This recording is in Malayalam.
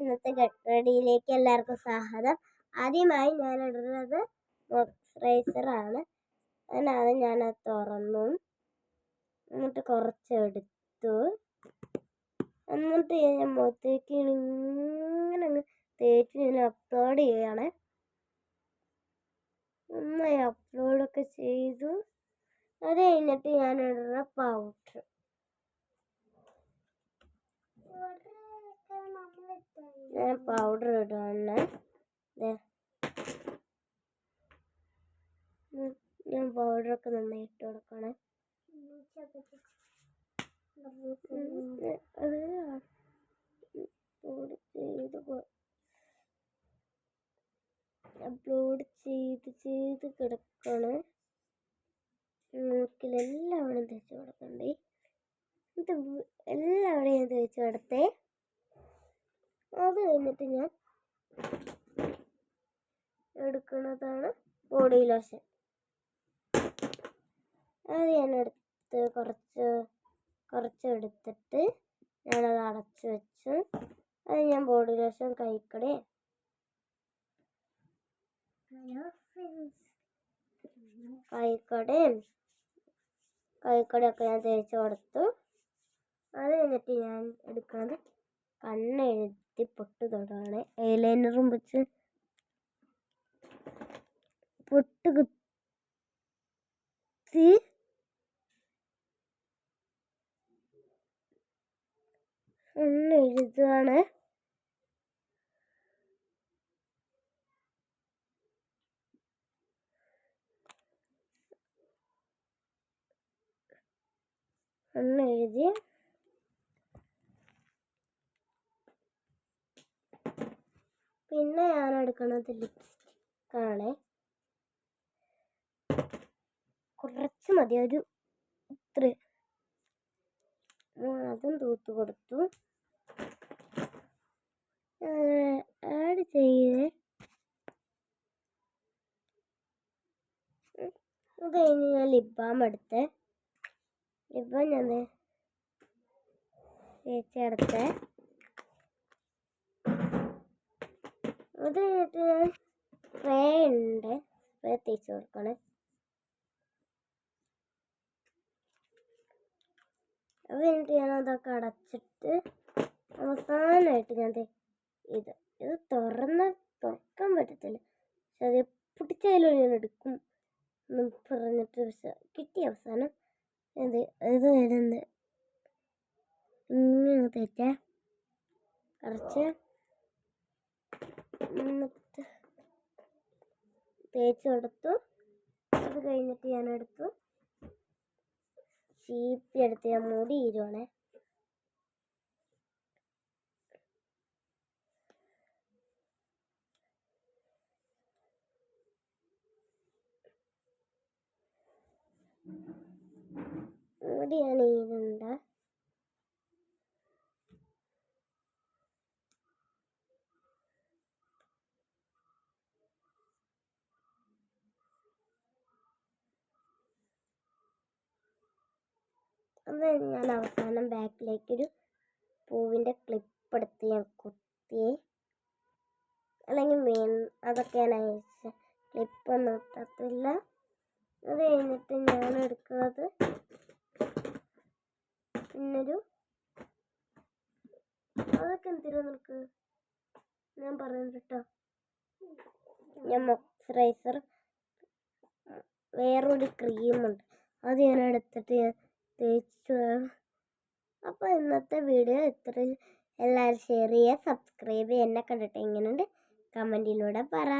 ഇന്നത്തെ ഗഡ്റെഡിയിലേക്ക് എല്ലാവർക്കും സ്വാഗതം. ആദ്യമായി ഞാൻ ഇടുന്നത് മോയ്സ്ചറൈസറാണ്. അതിനാദ്യം ഞാനത് തുറന്നു, എന്നിട്ട് കുറച്ചെടുത്തു, എന്നിട്ട് ഞാൻ മുഖത്തേക്ക് ഇങ്ങനെ തേച്ച് ഞാൻ അപ്ലോഡ് ചെയ്യുകയാണ്. നന്നായി അപ്ലോഡൊക്കെ ചെയ്തു. അത് കഴിഞ്ഞിട്ട് ഞാൻ ഇടുന്ന പൗഡർ ഇടുകയാണ്. ഞാൻ പൗഡറൊക്കെ നന്നായി ഇട്ട് കൊടുക്കണം. അപ്ലോഡ് ചെയ്ത് കിടക്കണം. മൂക്കിലെല്ലാവരും തേച്ച് കൊടുക്കണ്ടേ. ഇത് എല്ലാവരെയും തേച്ച് കൊടുത്തേ. അത് കഴിഞ്ഞിട്ട് ഞാൻ എടുക്കുന്നതാണ് ബോഡി ലോഷൻ. അത് ഞാൻ എടുത്ത് കുറച്ചെടുത്തിട്ട് ഞാനത് അടച്ചു വെച്ചു. അത് ഞാൻ ബോഡി ലോഷൻ കൈക്കടയും കൈക്കടയൊക്കെ ഞാൻ തേച്ച് കൊടുത്തു. അത് കഴിഞ്ഞിട്ട് ഞാൻ എടുക്കുന്നത് കണ്ണെഴുതി പൊട്ട് തൊടുകയാണ്. ഐലൈനറും വെച്ച് പൊട്ട് കുത്തി കണ്ണെഴുതുകയാണ്. കണ്ണെഴുതി പിന്നെ ഞാൻ എടുക്കുന്നത് ലിപ്സ്റ്റിക്കാണ്. കുറച്ച് മതി, ഒരു ഇത്ര അതും തൂത്ത് കൊടുത്തു. ആഡ് ചെയ്ത് അത് കഴിഞ്ഞ് ഞാൻ ലിപ് ബാം എടുത്ത് ഞാൻ തേച്ചെടുത്ത്. അത് കഴിഞ്ഞിട്ട് ഞാൻ സ്പ്രേ ഉണ്ട്, സ്പ്രേ തേച്ച് കൊടുക്കണം. അത് കഴിഞ്ഞിട്ട് ഞാൻ അതൊക്കെ അടച്ചിട്ട് അവസാനമായിട്ട് ഞാൻ ഇത് തുറക്കാൻ പറ്റത്തില്ല, പക്ഷെ അത് പിടിച്ചാലും ഞാൻ എടുക്കും എന്ന് പറഞ്ഞിട്ട് കിട്ടിയ അവസാനം ഇത് വരുന്നത് ഇങ്ങനെ കുറച്ച് തേച്ച് കൊടുത്തു. അത് കഴിഞ്ഞിട്ട് ഞാൻ എടുത്തു ചീപ്പി എടുത്ത് ഞാൻ മുടി ഇരുവാണേ. മുടി ഞാൻ ഈരുണ്ട്. അത് ഞാൻ അവസാനം ബാക്കിലേക്കൊരു പൂവിൻ്റെ ക്ലിപ്പ് എടുത്ത് ഞാൻ കുത്തി, അല്ലെങ്കിൽ അതൊക്കെ ഞാൻ അയച്ച ക്ലിപ്പൊന്നും ഇട്ടത്തില്ല. അത് കഴിഞ്ഞിട്ട് ഞാൻ എടുക്കുന്നത് പിന്നൊരു അതൊക്കെ എന്തിനാ നിനക്ക് ഞാൻ പറയുന്നത് കേട്ടോ. ഞാൻ മോയ്സ്ചറൈസർ വേറൊരു ക്രീമുണ്ട്, അത് ഞാൻ എടുത്തിട്ട് ഞാൻ തേച്ചു. അപ്പോൾ ഇന്നത്തെ വീഡിയോ ഇത്രയും. എല്ലാവരും ഷെയർ ചെയ്യുക, സബ്സ്ക്രൈബ് ചെയ്യുക. എന്നെ കണ്ടിട്ട് എങ്ങനെയുണ്ട് കമൻറ്റിലൂടെ പറ.